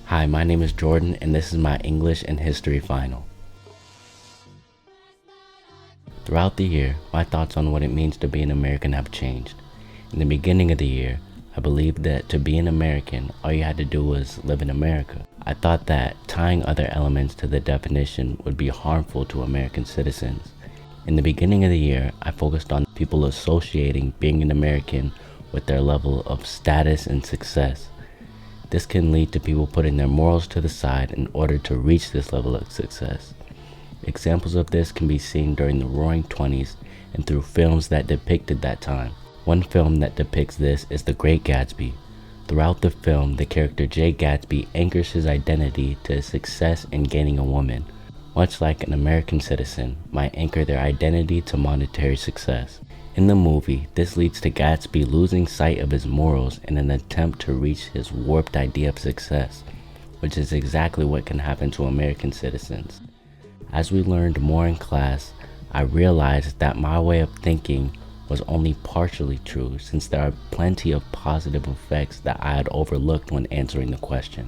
Hi, my name is Jordan, and this is my English and History Final. Throughout the year, my thoughts on what it means to be an American have changed. In the beginning of the year, I believed that to be an American, all you had to do was live in America. I thought that tying other elements to the definition would be harmful to American citizens. In the beginning of the year, I focused on people associating being an American with their level of status and success. This can lead to people putting their morals to the side in order to reach this level of success. Examples of this can be seen during the Roaring '20s and through films that depicted that time. One film that depicts this is The Great Gatsby. Throughout the film, the character Jay Gatsby anchors his identity to his success in gaining a woman, much like an American citizen might anchor their identity to monetary success. In the movie, this leads to Gatsby losing sight of his morals in an attempt to reach his warped idea of success, which is exactly what can happen to American citizens. As we learned more in class, I realized that my way of thinking was only partially true, since there are plenty of positive effects that I had overlooked when answering the question.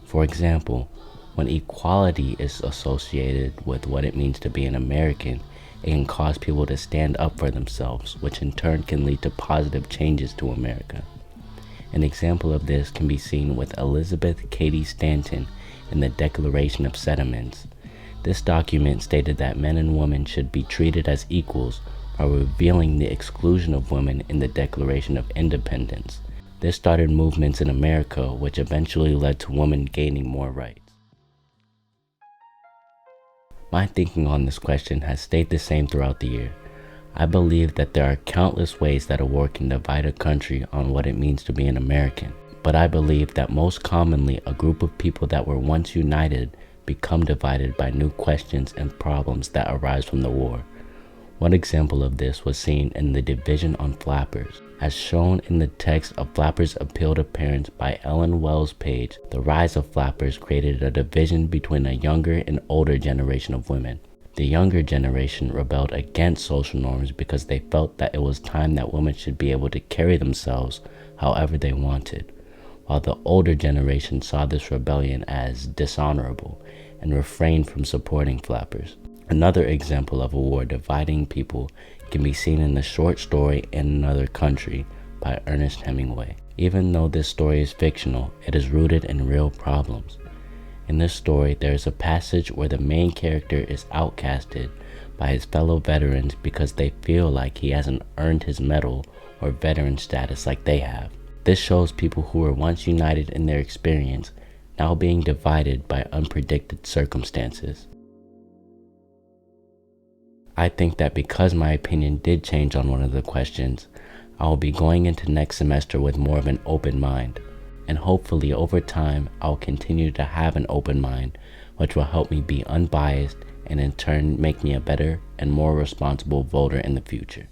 For example, when equality is associated with what it means to be an American, it can cause people to stand up for themselves, which in turn can lead to positive changes to America. An example of this can be seen with Elizabeth Cady Stanton in the Declaration of Sentiments. This document stated that men and women should be treated as equals while revealing the exclusion of women in the Declaration of Independence. This started movements in America, which eventually led to women gaining more rights. My thinking on this question has stayed the same throughout the year. I believe that there are countless ways that a war can divide a country on what it means to be an American. But I believe that most commonly a group of people that were once united become divided by new questions and problems that arise from the war. One example of this was seen in the division on flappers. As shown in the text of Flappers' Appeal to Parents by Ellen Wells Page, the rise of flappers created a division between a younger and older generation of women. The younger generation rebelled against social norms because they felt that it was time that women should be able to carry themselves however they wanted, while the older generation saw this rebellion as dishonorable and refrained from supporting flappers. Another example of a war dividing people can be seen in the short story In Another Country by Ernest Hemingway. Even though this story is fictional, it is rooted in real problems. In this story, there is a passage where the main character is outcasted by his fellow veterans because they feel like he hasn't earned his medal or veteran status like they have. This shows people who were once united in their experience now being divided by unpredicted circumstances. I think that because my opinion did change on one of the questions, I will be going into next semester with more of an open mind, and hopefully over time I'll continue to have an open mind, which will help me be unbiased and in turn make me a better and more responsible voter in the future.